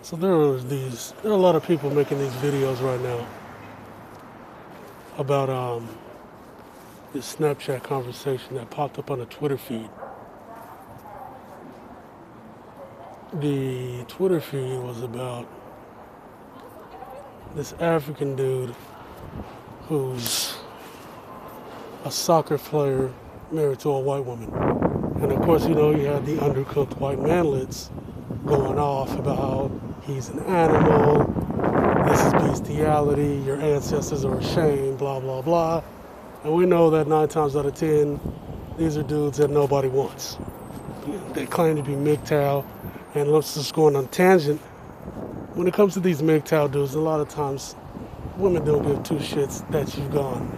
So there are a lot of people making these videos right now about this Snapchat conversation that popped up on a Twitter feed. The Twitter feed was about this African dude who's a soccer player married to a white woman. And of course, you had the undercooked white manlets going off about how he's an animal, this is bestiality, your ancestors are ashamed, blah, blah, blah. And we know that 9 times out of 10, these are dudes that nobody wants. They claim to be MGTOW, and let's just go on a tangent. When it comes to these MGTOW dudes, a lot of times women don't give two shits that you've gone.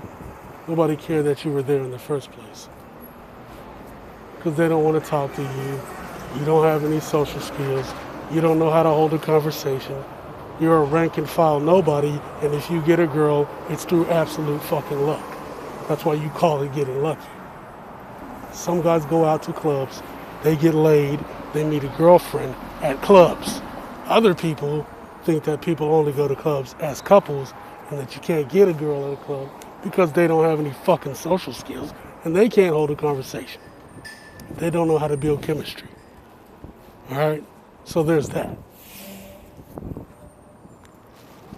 Nobody cared that you were there in the first place. Because they don't want to talk to you. You don't have any social skills. You don't know how to hold a conversation. You're a rank and file nobody, and if you get a girl, it's through absolute fucking luck. That's why you call it getting lucky. Some guys go out to clubs, they get laid, they meet a girlfriend at clubs. Other people think that people only go to clubs as couples and that you can't get a girl at a club because they don't have any fucking social skills and they can't hold a conversation. They don't know how to build chemistry. All right? So there's that.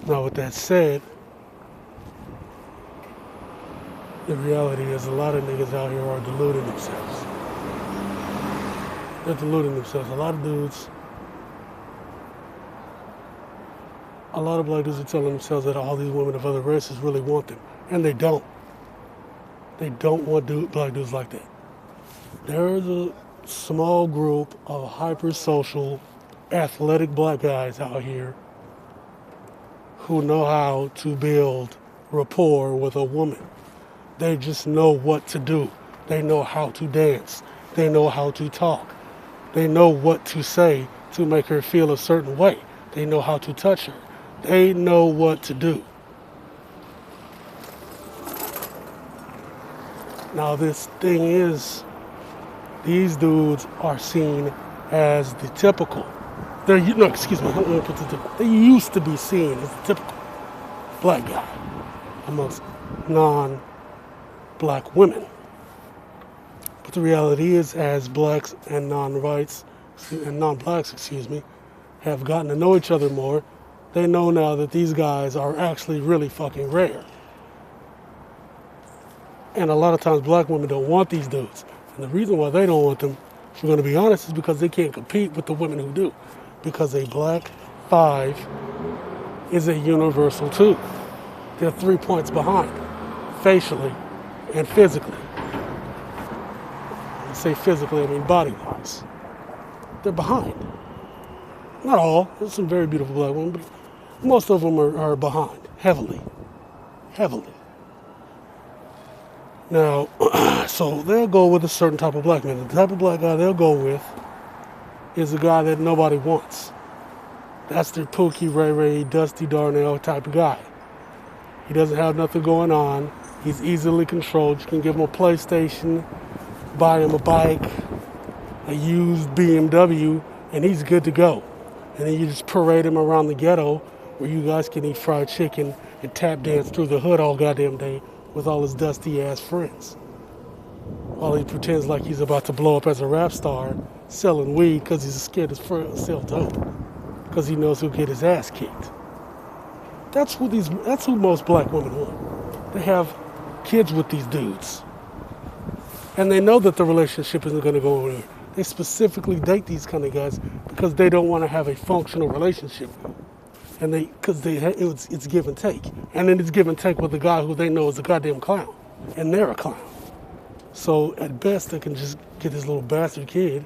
Now, with that said, the reality is a lot of niggas out here are deluding themselves. They're deluding themselves. A lot of black dudes are telling themselves that all these women of other races really want them. And they don't. They don't want black dudes like that. There's a small group of hyper-social, athletic black guys out here who know how to build rapport with a woman. They just know what to do. They know how to dance. They know how to talk. They know what to say to make her feel a certain way. They know how to touch her. They know what to do. Now this thing is, these dudes are seen as the typical. They used to be seen as the typical black guy amongst non-black women. But the reality is, as blacks and non-blacks, have gotten to know each other more, they know now that these guys are actually really fucking rare. And a lot of times black women don't want these dudes. And the reason why they don't want them, if we're going to be honest, is because they can't compete with the women who do. Because a black 5 is a universal 2. They're 3 points behind, facially and physically. When I say physically, I mean body-wise. They're behind. Not all. There's some very beautiful black women, but most of them are behind, heavily. Heavily. Now, so they'll go with a certain type of black man. The type of black guy they'll go with is a guy that nobody wants. That's their Pookie, Ray Ray, Dusty Darnell type of guy. He doesn't have nothing going on. He's easily controlled. You can give him a PlayStation, buy him a bike, a used BMW, and he's good to go. And then you just parade him around the ghetto where you guys can eat fried chicken and tap dance through the hood all goddamn day with all his dusty ass friends. While he pretends like he's about to blow up as a rap star, selling weed because he's scared to sell dope, because he knows he'll get his ass kicked. That's who most black women want. They have kids with these dudes. And they know that the relationship isn't going to go anywhere. They specifically date these kind of guys because they don't want to have a functional relationship. And it's give and take. And then it's give and take with the guy who they know is a goddamn clown. And they're a clown. So at best, they can just get this little bastard kid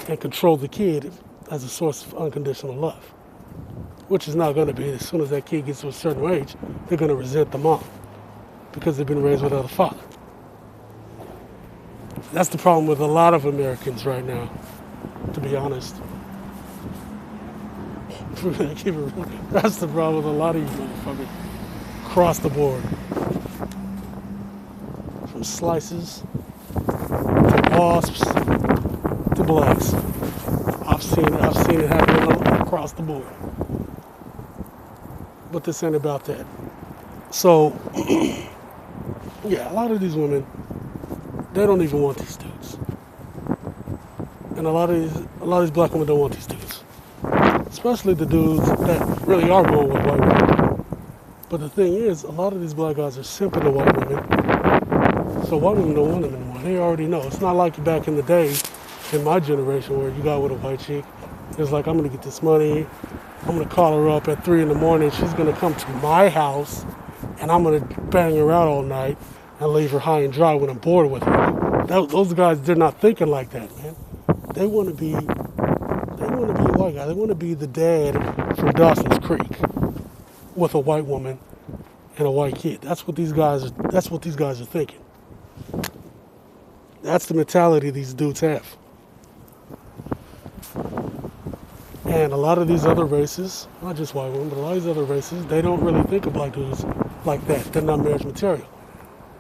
and control the kid as a source of unconditional love. Which is not going to be. As soon as that kid gets to a certain age, they're going to resent the mom because they've been raised without a father. That's the problem with a lot of Americans right now, to be honest. That's the problem with a lot of you motherfuckers across the board. From slices to wasps to blacks. I've I've seen it happen across the board. But this ain't about that. So yeah, a lot of these women, they don't even want these dudes. And a lot of these black women don't want these dudes. Especially the dudes that really are going with white women. But the thing is, a lot of these black guys are simping to white women. So white women don't want them anymore. They already know. It's not like back in the day, in my generation, where you got with a white chick. It's like, I'm going to get this money. I'm going to call her up at 3 in the morning. She's going to come to my house. And I'm going to bang her out all night and leave her high and dry when I'm bored with her. Those guys, they're not thinking like that, man. They want to be a white guy. They want to be the dad from Dawson's Creek with a white woman and a white kid. That's what these guys are thinking. That's the mentality these dudes have. And a lot of these other races, not just white women, but a lot of these other races, they don't really think of black dudes like that. They're not marriage material.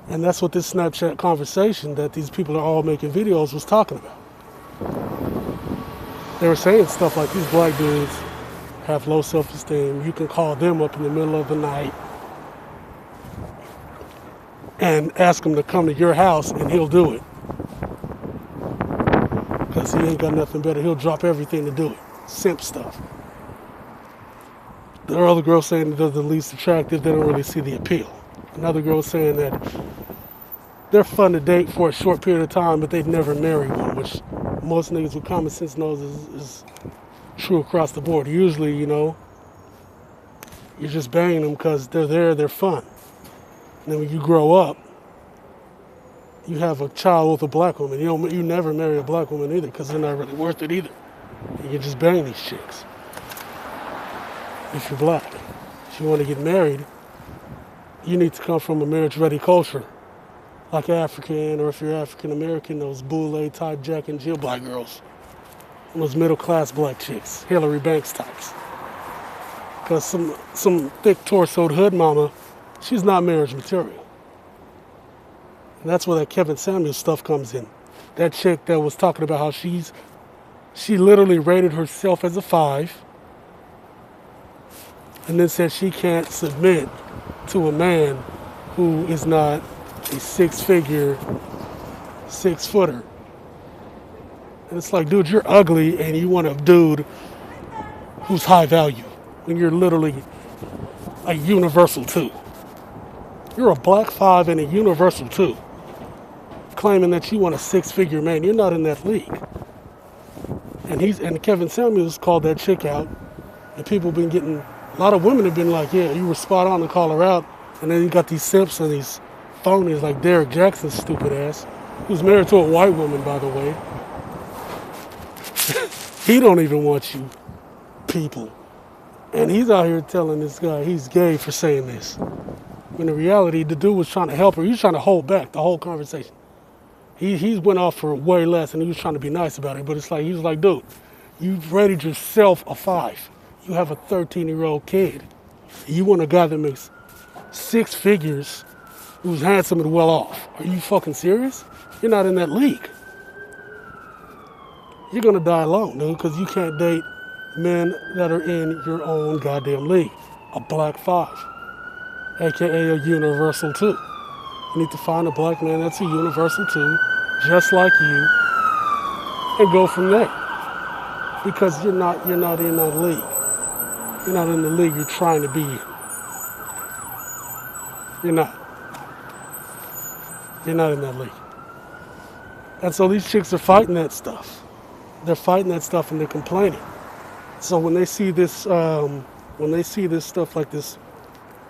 And that's what this Snapchat conversation that these people are all making videos was talking about. They were saying stuff like, these black dudes have low self-esteem. You can call them up in the middle of the night and ask him to come to your house and he'll do it. Because he ain't got nothing better. He'll drop everything to do it. Simp stuff. There are other girls saying that they're the least attractive. They don't really see the appeal. Another girl saying that they're fun to date for a short period of time, but they'd never marry one, which most niggas with common sense knows is true across the board. Usually, you're just banging them because they're there, they're fun. And then when you grow up, you have a child with a black woman. You never marry a black woman either because they're not really worth it either. And you just bang these chicks. If you're black, if you want to get married, you need to come from a marriage-ready culture, like African, or if you're African American, those boule type Jack and Jill black girls, those middle-class black chicks, Hillary Banks types. Because some thick torsoed hood mama, she's not marriage material. And that's where that Kevin Samuels stuff comes in. That chick that was talking about how she literally rated herself as a 5, and then said she can't submit to a man who is not a 6-figure, 6-footer. And it's like, dude, you're ugly and you want a dude who's high value when you're literally a universal 2. You're a black 5 and a universal 2. Claiming that you want a 6-figure man. You're not in that league. And Kevin Samuels called that chick out, and people have been getting, a lot of women have been like, yeah, you were spot on to call her out. And then you got these simps and these phonies like Derek Jackson's stupid ass, who's married to a white woman, by the way. He don't even want you people. And he's out here telling this guy he's gay for saying this. When in reality, the dude was trying to help her. He was trying to hold back the whole conversation. He went off for way less, and he was trying to be nice about it. But it's like, he was like, dude, you've rated yourself a 5. You have a 13-year-old kid. You want a guy that makes 6 figures, who's handsome and well off. Are you fucking serious? You're not in that league. You're gonna die alone, dude, because you can't date men that are in your own goddamn league. A black 5, aka a universal 2. You need to find a black man that's a universal 2, just like you, and go from there. Because you're not in that league. You're not in the league you're trying to be in. You're not. You're not in that league. And so these chicks are fighting that stuff. They're fighting that stuff and they're complaining. So when they see this stuff like this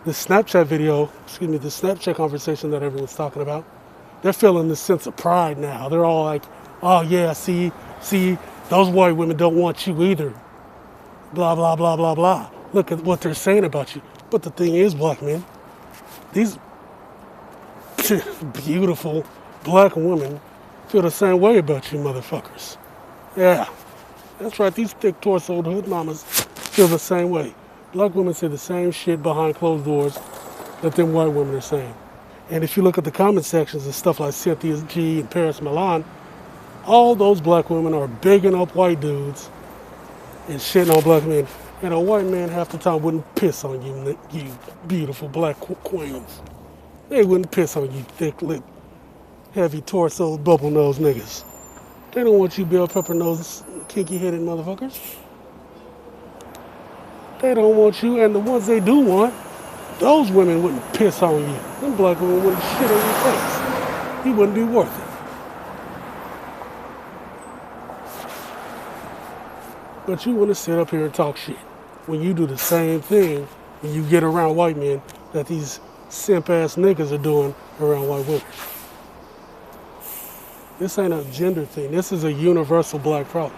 Snapchat video, this Snapchat conversation that everyone's talking about, they're feeling this sense of pride now. They're all like, oh yeah, see, those white women don't want you either. Blah, blah, blah, blah, blah. Look at what they're saying about you. But the thing is, black men, these beautiful black women feel the same way about you motherfuckers. Yeah, that's right. These thick torsoed hood mamas feel the same way. Black women say the same shit behind closed doors that them white women are saying. And if you look at the comment sections of stuff like Cynthia G and Paris Milan, all those black women are bigging up white dudes and shitting on black men. And a white man half the time wouldn't piss on you, you beautiful black queens. They wouldn't piss on you thick-lipped, heavy torso, bubble-nosed niggas. They don't want you bell pepper nose, kinky-headed motherfuckers. They don't want you, and the ones they do want, those women wouldn't piss on you. Them black women wouldn't shit on your face. You wouldn't be worth it. But you want to sit up here and talk shit when you do the same thing when you get around white men that these simp-ass niggas are doing around white women. This ain't a gender thing. This is a universal black problem.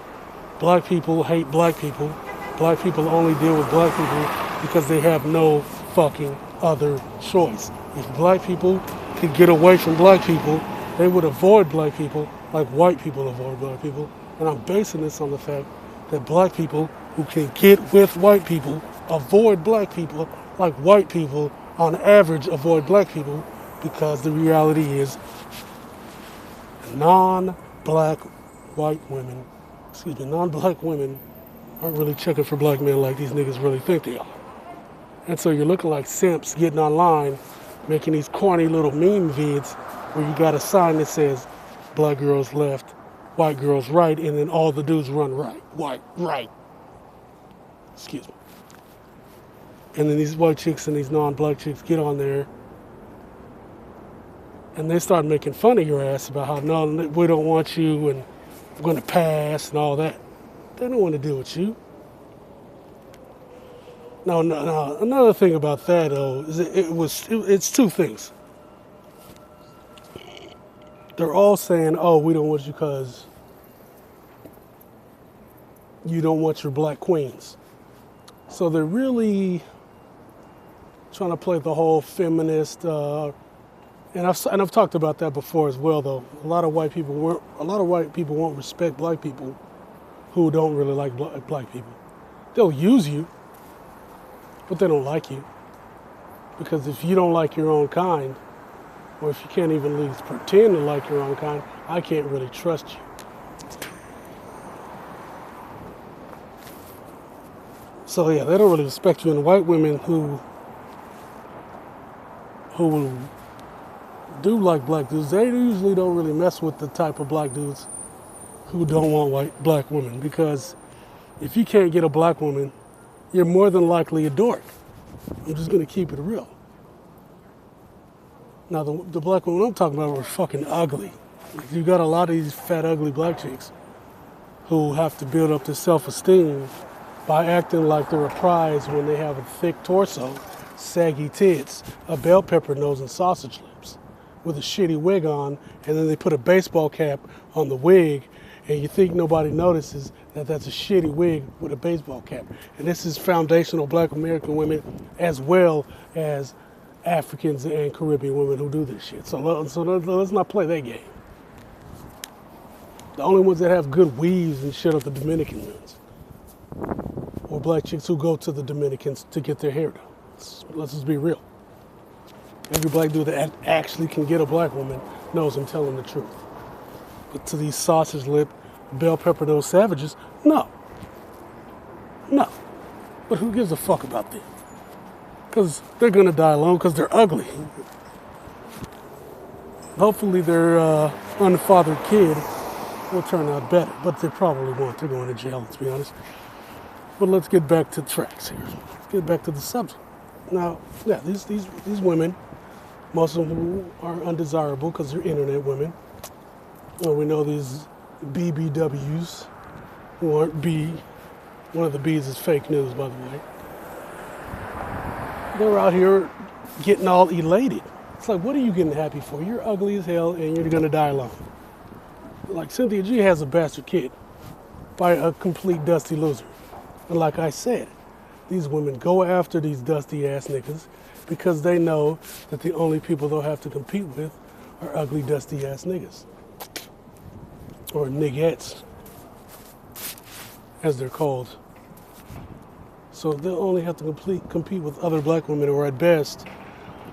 Black people hate black people. Black people only deal with black people because they have no fucking other choice. If black people could get away from black people, they would avoid black people like white people avoid black people. And I'm basing this on the fact that black people who can get with white people avoid black people like white people on average avoid black people, because the reality is non-black women aren't really checking for black men like these niggas really think they are. And so you're looking like simps getting online, making these corny little meme vids where you got a sign that says black girls left, white girls right, and then all the dudes run right, white, right. Excuse me. And then these white chicks and these non-black chicks get on there and they start making fun of your ass about how, no, we don't want you and we're going to pass and all that. They don't want to deal with you. Now, another thing about that, though, is it's two things. They're all saying, oh, we don't want you because you don't want your black queens. So they're really trying to play the whole feminist, and I've talked about that before as well. Though a lot of white people won't respect black people who don't really like black people. They'll use you, but they don't like you, because if you don't like your own kind, or if you can't even at least pretend to like your own kind, I can't really trust you. So yeah, they don't really respect you. And white women who do like black dudes, they usually don't really mess with the type of black dudes who don't want black women, because if you can't get a black woman, you're more than likely a dork. I'm just gonna keep it real. Now the black women I'm talking about were fucking ugly. You got a lot of these fat, ugly black chicks who have to build up their self-esteem by acting like they're a prize when they have a thick torso, saggy tits, a bell pepper nose, and sausage lips, with a shitty wig on, and then they put a baseball cap on the wig, and you think nobody notices that that's a shitty wig with a baseball cap. And this is foundational black American women as well as Africans and Caribbean women who do this shit. So let's not play that game. The only ones that have good weaves and shit are the Dominican ones, or black chicks who go to the Dominicans to get their hair done. Let's just be real. Every black dude that actually can get a black woman knows I'm telling the truth. But to these sausage lip, bell pepper nose savages, no. But who gives a fuck about them? Because they're gonna die alone because they're ugly. Hopefully their unfathered kid will turn out better, but they probably won't. They're going to jail, let's be honest. But let's get back to tracks here. Let's get back to the subject. Now, yeah, these women, most of them are undesirable because they're internet women. Well, we know these BBWs who aren't B. One of the B's is fake news, by the way. They're out here getting all elated. It's like, what are you getting happy for? You're ugly as hell and you're gonna die alone. Like Cynthia G has a bastard kid by a complete dusty loser. And like I said, these women go after these dusty ass niggas because they know that the only people they'll have to compete with are ugly, dusty ass niggas. Or niggettes, as they're called. So they'll only have to compete with other black women who are at best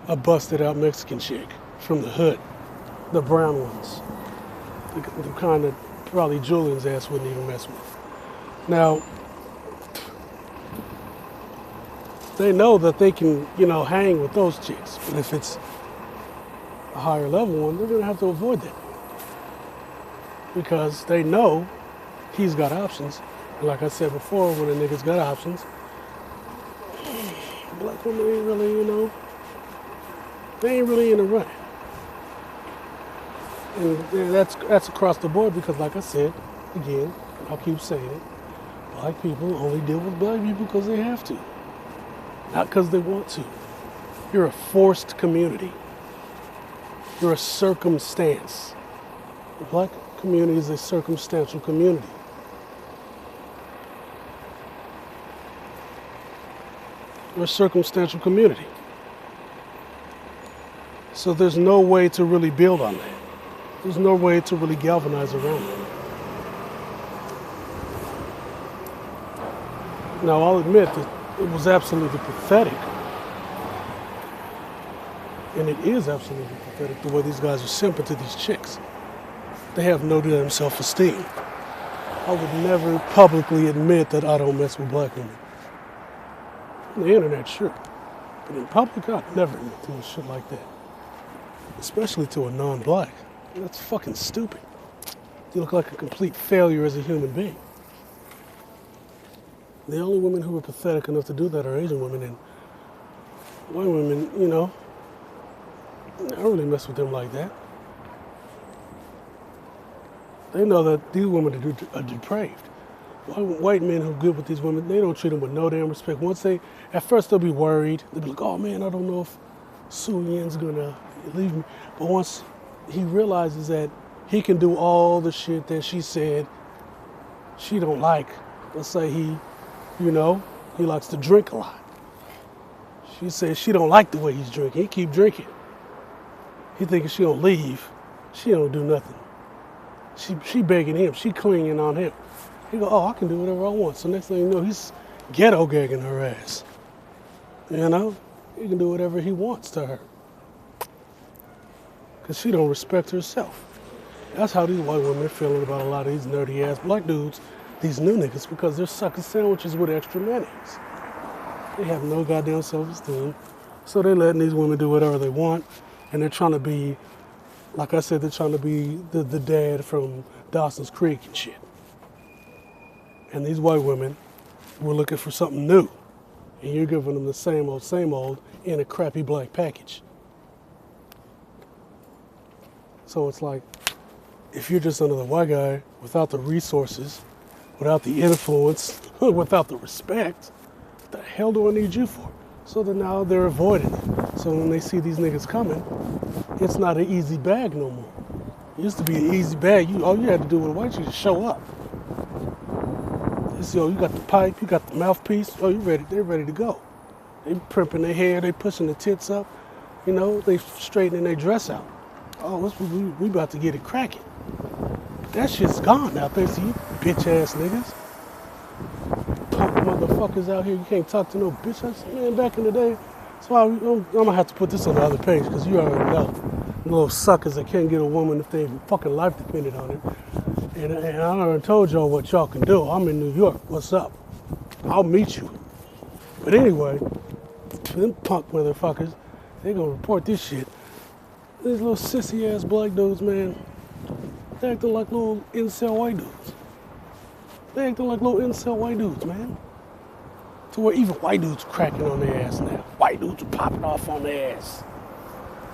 a busted out Mexican chick from the hood, the brown ones, the kind that probably Julian's ass wouldn't even mess with. Now, They know that they can, hang with those chicks. But if it's a higher level one, they're gonna have to avoid that because they know he's got options. And like I said before, when a nigga's got options, black women ain't really, they ain't really in the running. And that's across the board because, like I said, again, I'll keep saying it, black people only deal with black people because they have to, not because they want to. You're a forced community. You're a circumstance. The black community is a circumstantial community. You're a circumstantial community. So there's no way to really build on that. There's no way to really galvanize around it. Now, I'll admit that it was absolutely pathetic. And it is absolutely pathetic the way these guys are simping to these chicks. They have no damn self-esteem. I would never publicly admit that I don't mess with black women. On the internet, sure. But in public, I'd never admit to shit like that. Especially to a non-black. That's fucking stupid. You look like a complete failure as a human being. The only women who are pathetic enough to do that are Asian women, and white women, I don't really mess with them like that. They know that these women are depraved. White men who are good with these women, they don't treat them with no damn respect. At first they'll be worried. They'll be like, oh man, I don't know if Su Yan's gonna leave me. But once he realizes that he can do all the shit that she said she don't like. Let's say he likes to drink a lot. She says she don't like the way he's drinking. He keep drinking. He thinking she don't leave. She don't do nothing. She begging him. She clinging on him. He go, oh, I can do whatever I want. So next thing you know, he's ghetto gagging her ass. He can do whatever he wants to her. Because she don't respect herself. That's how these white women are feeling about a lot of these nerdy ass black dudes, these new niggas, because they're sucking sandwiches with extra mayonnaise. They have no goddamn self-esteem. So they're letting these women do whatever they want. And they're trying to be, like I said, they're trying to be the dad from Dawson's Creek and shit. And these white women were looking for something new. And you're giving them the same old in a crappy black package. So it's like, if you're just another white guy without the resources, without the influence, without the respect, what the hell do I need you for? So then now they're avoiding it. So when they see these niggas coming, it's not an easy bag no more. It used to be an easy bag. All you had to do with a white chick is show up. It's, you got the pipe, you got the mouthpiece, they're ready to go. They primping their hair, they pushing their tits up, they straightening their dress out. Oh, we about to get it cracking. That shit's gone now, thanks to you bitch ass niggas. Punk motherfuckers out here, you can't talk to no bitch ass. Man, back in the day, that's why I'm gonna have to put this on the other page, because you already know. Little suckers that can't get a woman if their fucking life depended on it. And I already told y'all what y'all can do. I'm in New York, what's up? I'll meet you. But anyway, them punk motherfuckers, they gonna report this shit. These little sissy ass black dudes, man, they acting like little incel white dudes. They acting like little incel white dudes, man. To where even white dudes cracking on their ass now. White dudes are popping off on their ass.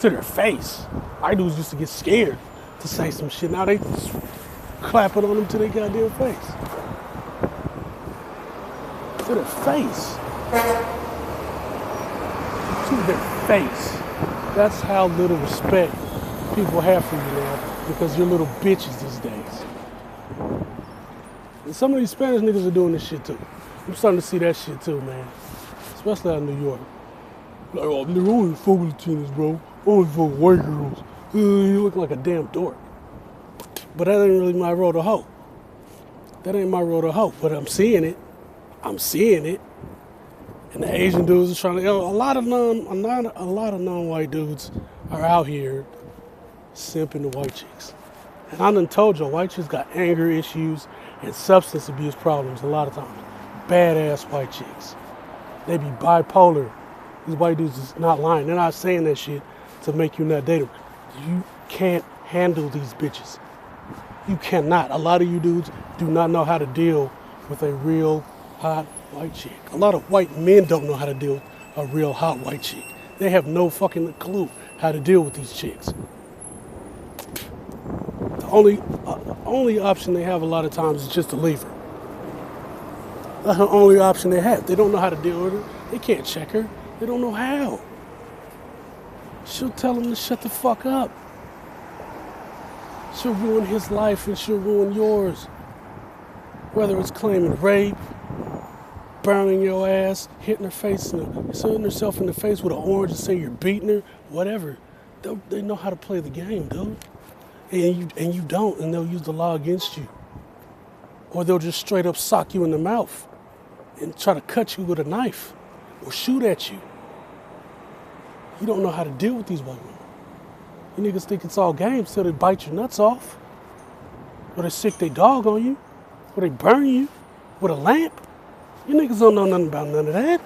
To their face. White dudes used to get scared to say some shit. Now they just clapping on them to their goddamn face. To their face. To their face. That's how little respect people have for you now, because you're little bitches these days. And some of these Spanish niggas are doing this shit too. I'm starting to see that shit too, man. Especially out in New York. Like, oh, nigga, only fuck with Latinas, bro. Only fuck with white girls. You look like a damn dork. But that ain't really my road to hoe. That ain't my road to hoe. But I'm seeing it. And the Asian dudes are trying to. A lot of non-white dudes are out here simping the white chicks. And I done told you, white chicks got anger issues and substance abuse problems a lot of times. Badass white chicks. They be bipolar. These white dudes is not lying. They're not saying that shit to make you not date them. You can't handle these bitches. You cannot. A lot of you dudes do not know how to deal with a real hot white chick. A lot of white men don't know how to deal with a real hot white chick. They have no fucking clue how to deal with these chicks. The only option they have a lot of times is just to leave her. That's the only option they have. They don't know how to deal with her. They can't check her. They don't know how. She'll tell him to shut the fuck up. She'll ruin his life and she'll ruin yours. Whether it's claiming rape, burning your ass, hitting herself in the face with an orange and say you're beating her, whatever. They know how to play the game, dude. And you don't, and they'll use the law against you. Or they'll just straight up sock you in the mouth and try to cut you with a knife or shoot at you. You don't know how to deal with these white women. You niggas think it's all games till they bite your nuts off. Or they sick their dog on you. Or they burn you with a lamp. You niggas don't know nothing about none of that.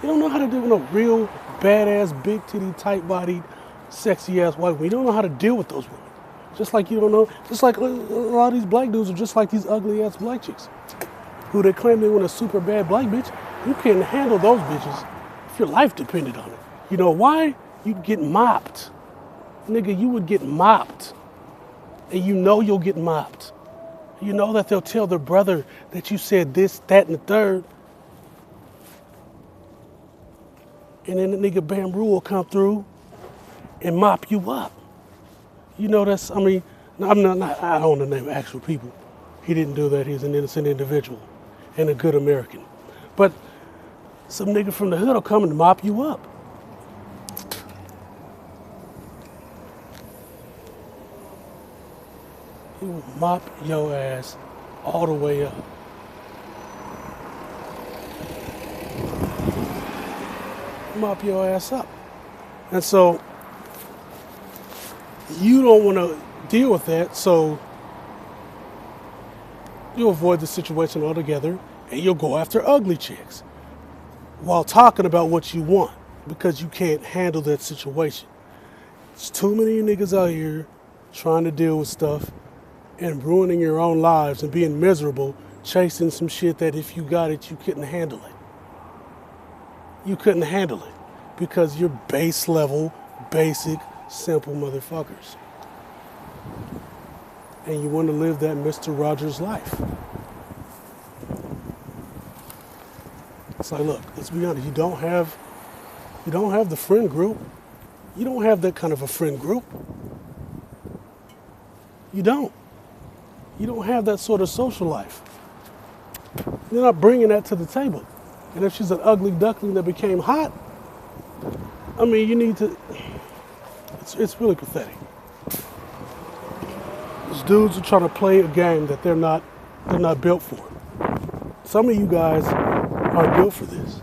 You don't know how to deal with no real badass, big titty, tight bodied, sexy ass white women. You don't know how to deal with those women. Just like you don't know, just like a lot of these black dudes are just like these ugly ass black chicks who they claim they want a super bad black bitch. You can't handle those bitches if your life depended on it. You know why? You'd get mopped. Nigga, you would get mopped. And you know you'll get mopped. You know that they'll tell their brother that you said this, that, and the third. And then the nigga Bamboo will come through and mop you up. You know I don't want to name actual people. He didn't do that. He's an innocent individual and a good American. But some nigga from the hood will come and mop you up. He will mop your ass all the way up. Mop your ass up. And so you don't want to deal with that, so you avoid the situation altogether and you'll go after ugly chicks while talking about what you want because you can't handle that situation. There's too many niggas out here trying to deal with stuff and ruining your own lives and being miserable, chasing some shit that if you got it, you couldn't handle it. You couldn't handle it because you're base level, basic, simple motherfuckers. And you want to live that Mr. Rogers life. It's like, look, let's be honest, you don't have the friend group. You don't have that kind of a friend group. You don't. You don't have that sort of social life. You're not bringing that to the table. And if she's an ugly duckling that became hot, I mean, you need to, it's really pathetic. These dudes are trying to play a game that they're not built for. Some of you guys aren't built for this.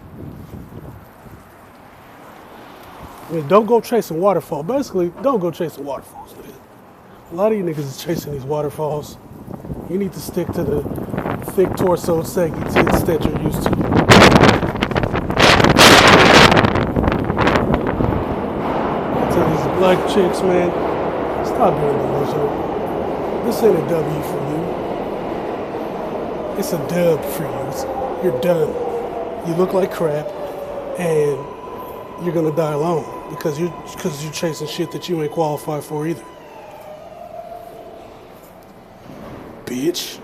I mean, don't go chasing waterfalls. Basically, don't go chasing waterfalls. A lot of you niggas is chasing these waterfalls. You need to stick to the thick torso, saggy tits that you're used to. To these black chicks, man, stop being delusional. This ain't a W for you. It's a dub for you. You're done. You look like crap, and you're gonna die alone because you're chasing shit that you ain't qualified for either. Bitch.